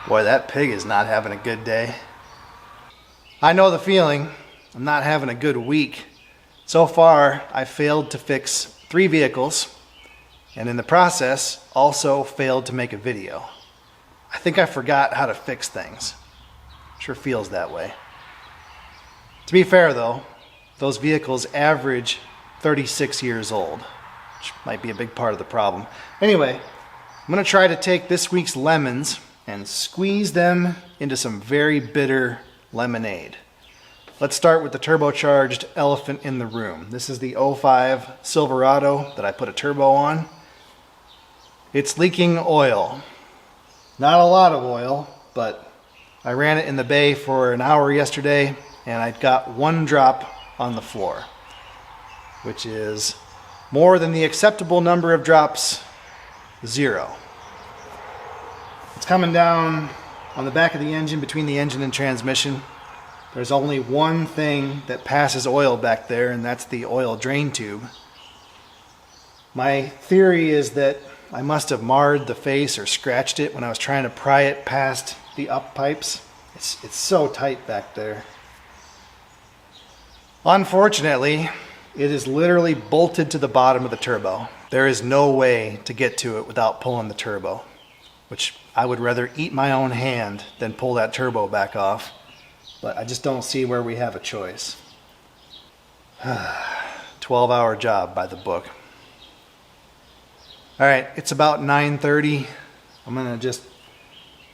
Boy, that pig is not having a good day. I know the feeling. I'm not having a good week. So far, I failed to fix 3 vehicles, and in the process, also failed to make a video. I think I forgot how to fix things. Sure feels that way. To be fair though, those vehicles average 36 years old, which might be a big part of the problem. Anyway, I'm going to try to take this week's lemons and squeeze them into some very bitter lemonade. Let's start with the turbocharged elephant in the room. This is the 05 Silverado that I put a turbo on. It's leaking oil. Not a lot of oil, but I ran it in the bay for an hour yesterday and I got 1 drop on the floor, which is more than the acceptable number of drops, 0. It's coming down on the back of the engine, between the engine and transmission. There's only one thing that passes oil back there, and that's the oil drain tube. My theory is that I must have marred the face or scratched it when I was trying to pry it past the up pipes. It's so tight back there. Unfortunately, it is literally bolted to the bottom of the turbo. There is no way to get to it without pulling the turbo, which I would rather eat my own hand than pull that turbo back off, but I just don't see where we have a choice. 12-hour job by the book. All right, it's about 9:30. I'm gonna just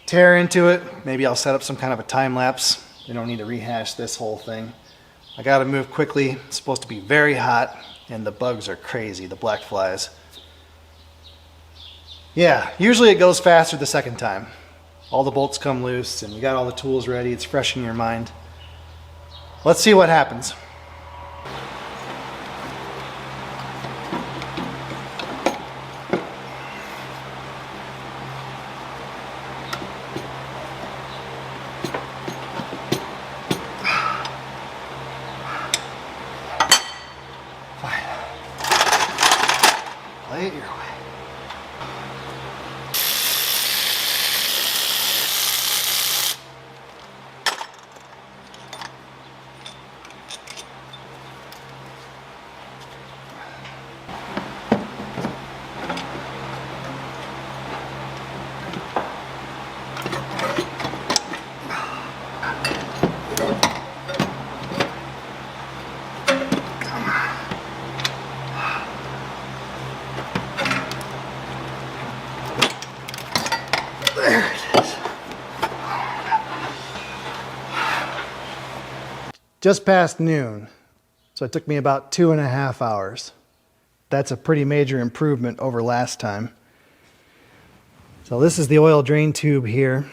tear into it. Maybe I'll set up some kind of a time lapse. We don't need to rehash this whole thing. I gotta move quickly. It's supposed to be very hot and the bugs are crazy, the black flies. Yeah, usually it goes faster the second time. All the bolts come loose and you got all the tools ready. It's fresh in your mind. Let's see what happens. Play it your way. There it is. Just past noon, so it took me about 2.5 hours. That's a pretty major improvement over last time. So this is the oil drain tube here,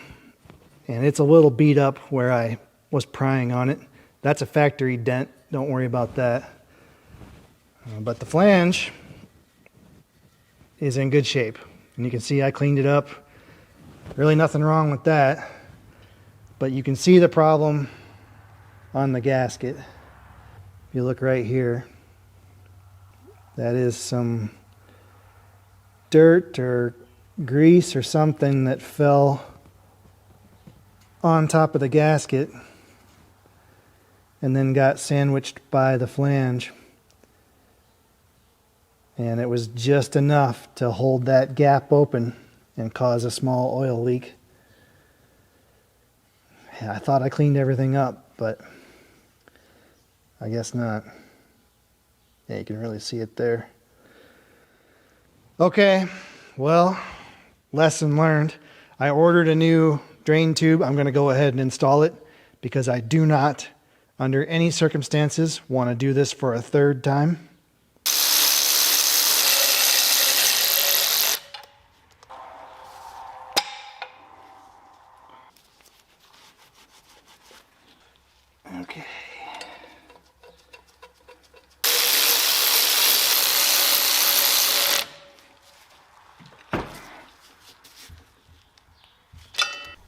and it's a little beat up where I was prying on it. That's a factory dent, don't worry about that. But the flange is in good shape, and you can see I cleaned it up. Really nothing wrong with that, but you can see the problem on the gasket. If you look right here, that is some dirt or grease or something that fell on top of the gasket and then got sandwiched by the flange. And it was just enough to hold that gap open and cause a small oil leak. Yeah, I thought I cleaned everything up, but I guess not. Yeah, you can really see it there. Okay, well, lesson learned. I ordered a new drain tube. I'm going to go ahead and install it because I do not, under any circumstances, want to do this for a third time. Okay.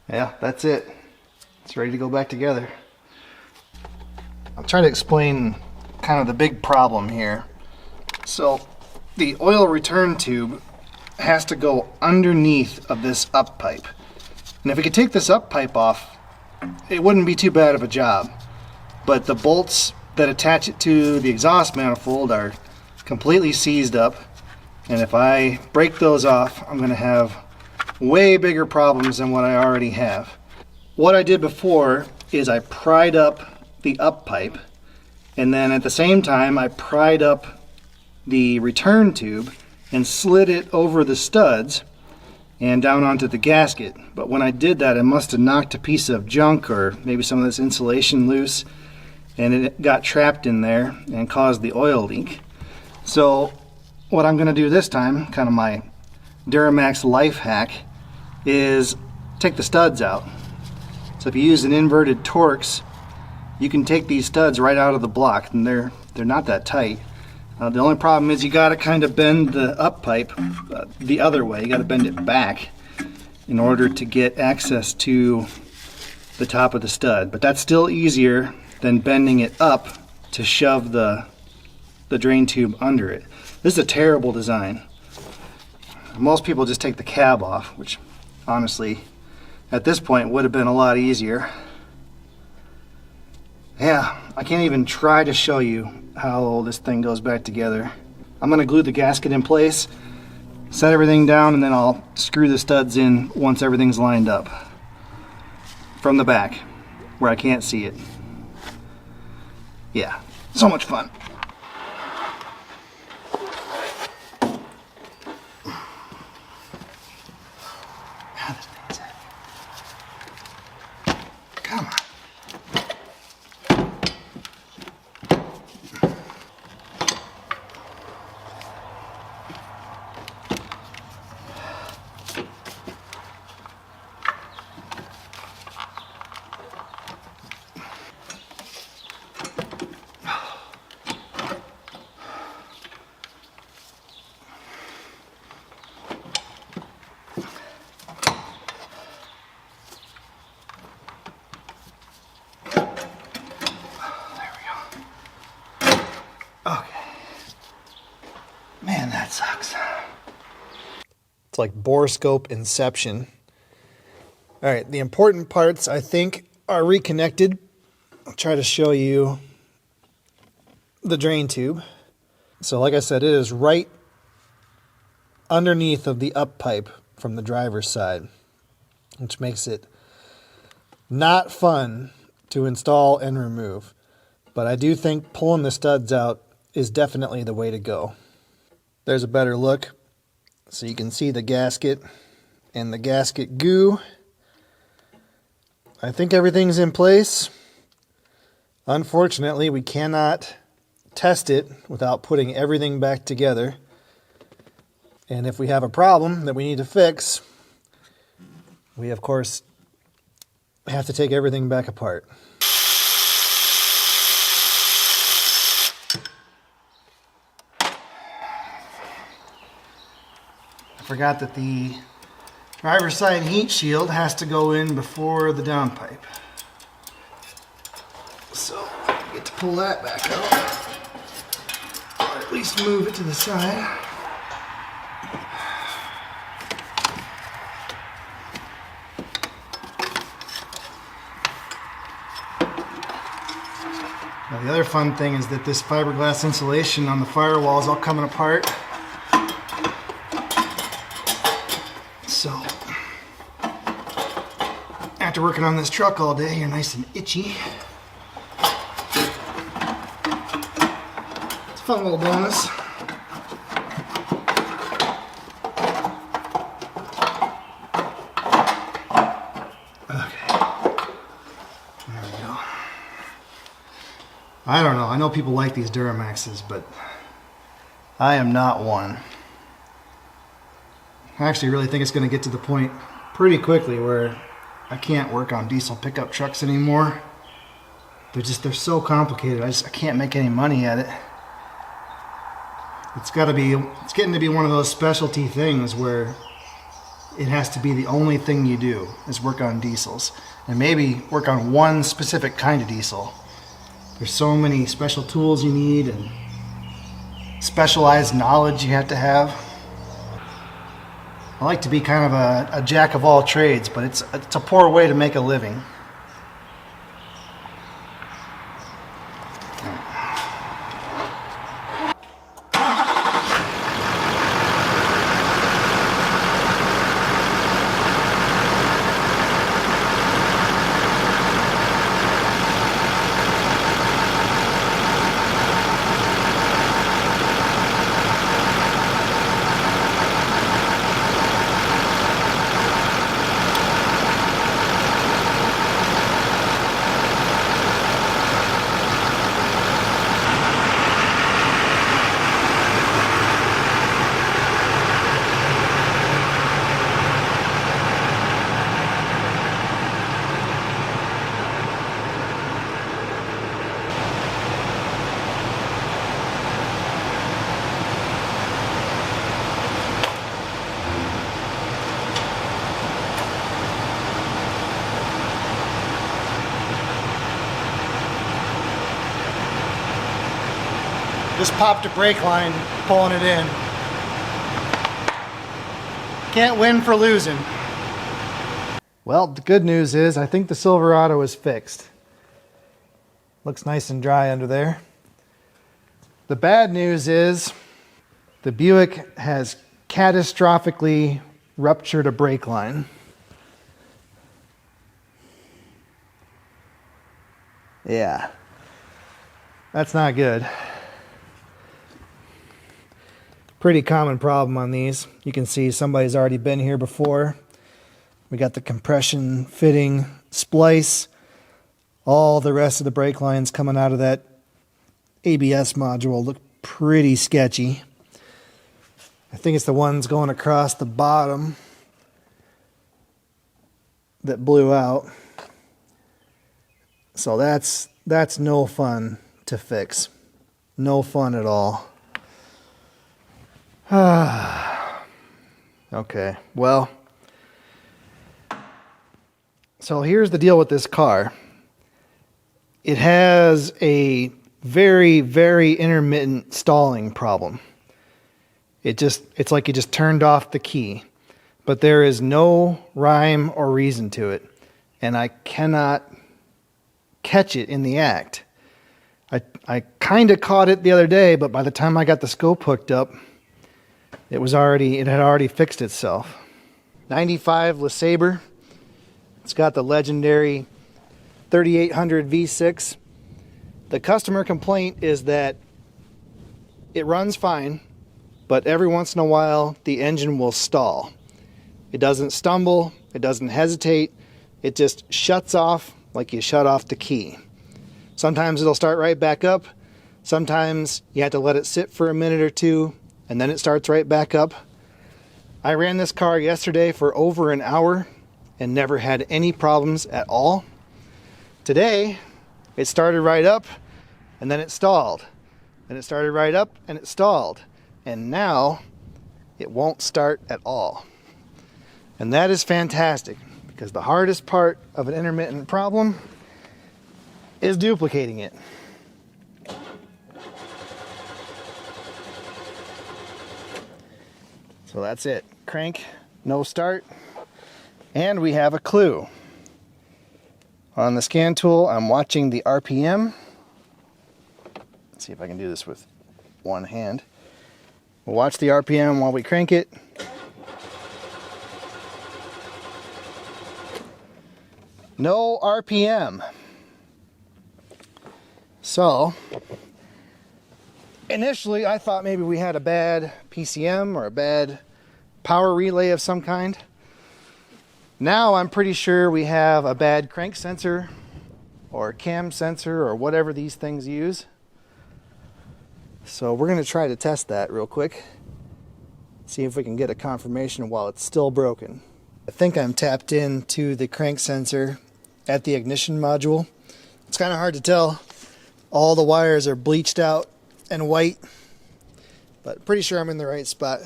Yeah, that's it. It's ready to go back together. I'll try to explain kind of the big problem here. So the oil return tube has to go underneath of this up pipe. And if we could take this up pipe off, it wouldn't be too bad of a job. But the bolts that attach it to the exhaust manifold are completely seized up. And if I break those off, I'm going to have way bigger problems than what I already have. What I did before is I pried up the up pipe, and then at the same time I pried up the return tube and slid it over the studs and down onto the gasket. But when I did that, I must have knocked a piece of junk or maybe some of this insulation loose, and it got trapped in there and caused the oil leak. So what I'm going to do this time, kind of my Duramax life hack, is take the studs out. So if you use an inverted Torx, you can take these studs right out of the block, and they're not that tight. The only problem is you got to kind of bend the up pipe the other way. You got to bend it back in order to get access to the top of the stud. But that's still easier than bending it up to shove the drain tube under it. This is a terrible design. Most people just take the cab off, which honestly at this point would have been a lot easier. Yeah, I can't even try to show you how this thing goes back together. I'm going to glue the gasket in place, set everything down, and then I'll screw the studs in once everything's lined up from the back where I can't see it. Yeah, so much fun. God, this thing's heavy. Come on. Man, that sucks. It's like borescope inception. All right, the important parts, I think, are reconnected. I'll try to show you the drain tube. So like I said, it is right underneath of the up pipe from the driver's side, which makes it not fun to install and remove. But I do think pulling the studs out is definitely the way to go. There's a better look so you can see the gasket and the gasket goo. I think everything's in place. Unfortunately, we cannot test it without putting everything back together. And if we have a problem that we need to fix, we of course have to take everything back apart. I forgot that the driver's side heat shield has to go in before the downpipe. So I get to pull that back out, or at least move it to the side. Now the other fun thing is that this fiberglass insulation on the firewall is all coming apart. So, after working on this truck all day, you're nice and itchy. It's a fun little bonus. Okay, there we go. I don't know, I know people like these Duramaxes, but I am not one. I actually really think it's going to get to the point pretty quickly where I can't work on diesel pickup trucks anymore. They're so complicated. I can't make any money at it. It's getting to be one of those specialty things where it has to be the only thing you do is work on diesels, and maybe work on one specific kind of diesel. There's so many special tools you need and specialized knowledge you have to have. I like to be kind of a jack of all trades, but it's a poor way to make a living. Just popped a brake line, pulling it in. Can't win for losing. Well, the good news is I think the Silverado is fixed. Looks nice and dry under there. The bad news is the Buick has catastrophically ruptured a brake line. Yeah, that's not good. Pretty common problem on these. You can see somebody's already been here before. We got the compression fitting splice. All the rest of the brake lines coming out of that ABS module look pretty sketchy. I think it's the ones going across the bottom that blew out. So that's no fun to fix. No fun at all. Okay, well, so here's the deal with this car. It has a very, very intermittent stalling problem. It's like you just turned off the key, but there is no rhyme or reason to it, and I cannot catch it in the act. I kind of caught it the other day, but by the time I got the scope hooked up, it had already fixed itself. 95 LeSabre. It's got the legendary 3800 V6. The customer complaint is that it runs fine, but every once in a while the engine will stall. It doesn't stumble, it doesn't hesitate, it just shuts off like you shut off the key. Sometimes it'll start right back up, sometimes you have to let it sit for a minute or two, and then it starts right back up. I ran this car yesterday for over an hour and never had any problems at all. Today, it started right up and then it stalled. Then it started right up and it stalled. And now, it won't start at all. And that is fantastic, because the hardest part of an intermittent problem is duplicating it. So that's it. Crank, no start, and we have a clue. On the scan tool, I'm watching the RPM. Let's see if I can do this with one hand. We'll watch the RPM while we crank it. No RPM. So, initially I thought maybe we had a bad PCM or a bad power relay of some kind. Now I'm pretty sure we have a bad crank sensor or cam sensor or whatever these things use. So we're going to try to test that real quick. See if we can get a confirmation while it's still broken. I think I'm tapped into the crank sensor at the ignition module. It's kind of hard to tell. All the wires are bleached out and white, but pretty sure I'm in the right spot.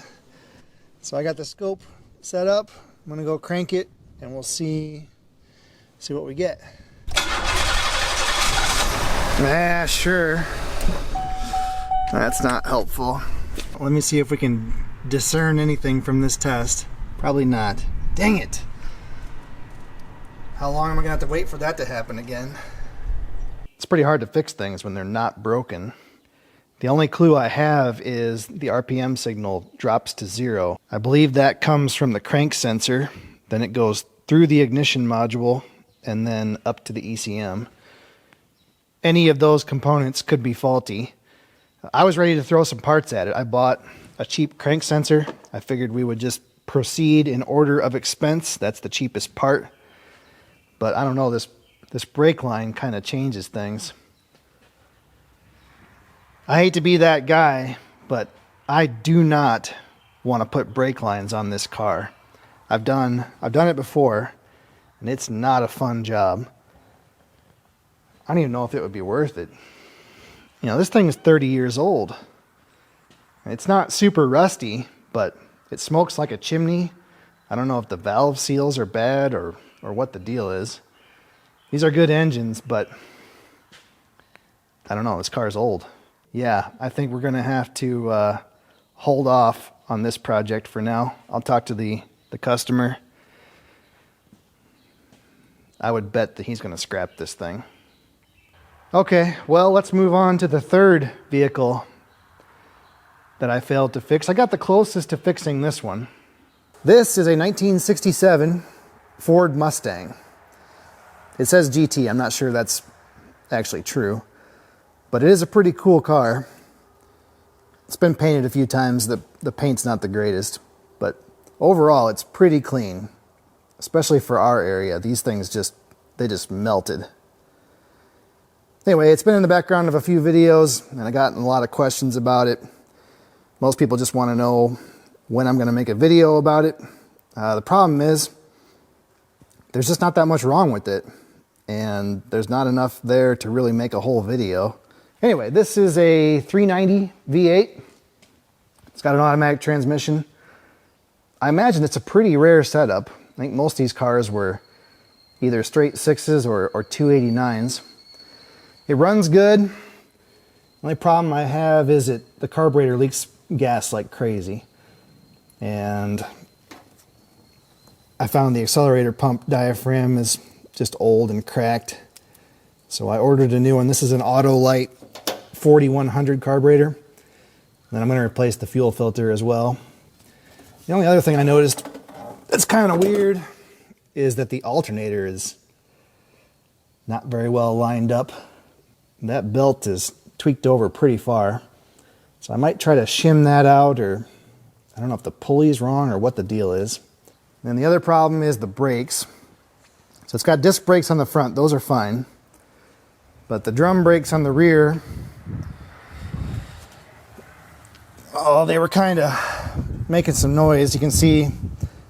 So I got the scope set up. I'm gonna go crank it and we'll see what we get. Sure. That's not helpful. Let me see if we can discern anything from this test. Probably not. Dang it. How long am I gonna have to wait for that to happen again? It's pretty hard to fix things when they're not broken. The only clue I have is the RPM signal drops to 0. I believe that comes from the crank sensor. Then it goes through the ignition module and then up to the ECM. Any of those components could be faulty. I was ready to throw some parts at it. I bought a cheap crank sensor. I figured we would just proceed in order of expense. That's the cheapest part. But I don't know, this brake line kind of changes things. I hate to be that guy, but I do not want to put brake lines on this car. I've done it before, and it's not a fun job. I don't even know if it would be worth it. You know, this thing is 30 years old. It's not super rusty, but it smokes like a chimney. I don't know if the valve seals are bad or what the deal is. These are good engines, but I don't know, this car's old. Yeah, I think we're going to have to hold off on this project for now. I'll talk to the customer. I would bet that he's going to scrap this thing. Okay, well, let's move on to the third vehicle that I failed to fix. I got the closest to fixing this one. This is a 1967 Ford Mustang. It says GT. I'm not sure that's actually true, but it is a pretty cool car. It's been painted a few times. The paint's not the greatest, but overall it's pretty clean, especially for our area. These things just melted. Anyway, it's been in the background of a few videos, and I got a lot of questions about it. Most people just want to know when I'm going to make a video about it. The problem is there's just not that much wrong with it, and there's not enough there to really make a whole video. Anyway, this is a 390 V8. It's got an automatic transmission. I imagine it's a pretty rare setup. I think most of these cars were either straight 6s or 289s. It runs good. The only problem I have is the carburetor leaks gas like crazy. And I found the accelerator pump diaphragm is just old and cracked. So I ordered a new one. This is an Autolite 4100 carburetor. Then I'm going to replace the fuel filter as well. The only other thing I noticed that's kind of weird is that the alternator is not very well lined up. That belt is tweaked over pretty far. So I might try to shim that out, or I don't know if the pulley's wrong or what the deal is. And then the other problem is the brakes. So it's got disc brakes on the front. Those are fine. But the drum brakes on the rear, oh, they were kind of making some noise. You can see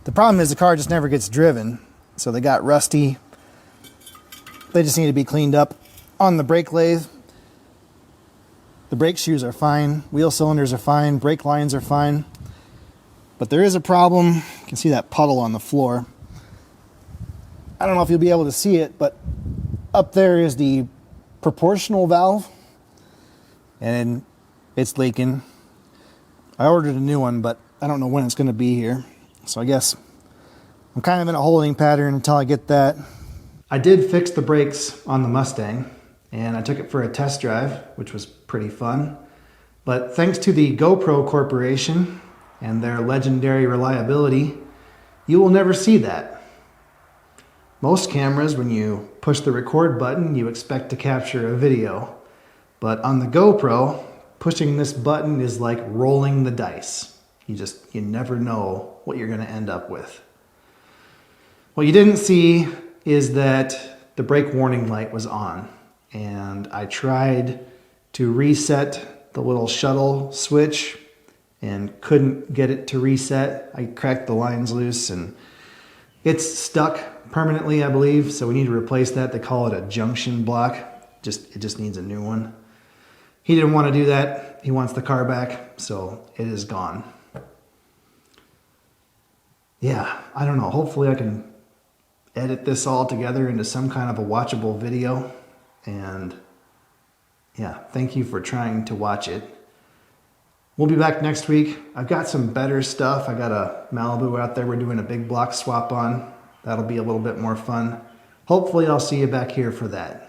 the problem is the car just never gets driven. So they got rusty. They just need to be cleaned up. On the brake lathe, the brake shoes are fine, wheel cylinders are fine, brake lines are fine. But there is a problem. You can see that puddle on the floor. I don't know if you'll be able to see it, but up there is the proportional valve, and it's leaking. I ordered a new one, but I don't know when it's going to be here. So I guess I'm kind of in a holding pattern until I get that. I did fix the brakes on the Mustang, and I took it for a test drive, which was pretty fun. But thanks to the GoPro Corporation and their legendary reliability, you will never see that. Most cameras, when you push the record button, you expect to capture a video. But on the GoPro, pushing this button is like rolling the dice. You never know what you're going to end up with. What you didn't see is that the brake warning light was on, and I tried to reset the little shuttle switch and couldn't get it to reset. I cracked the lines loose and it's stuck permanently, I believe, so we need to replace that. They call it a junction block. It just needs a new one. He didn't want to do that. He wants the car back, so it is gone. Yeah, I don't know. Hopefully I can edit this all together into some kind of a watchable video. And yeah, thank you for trying to watch it. We'll be back next week. I've got some better stuff. I got a Malibu out there we're doing a big block swap on. That'll be a little bit more fun. Hopefully I'll see you back here for that.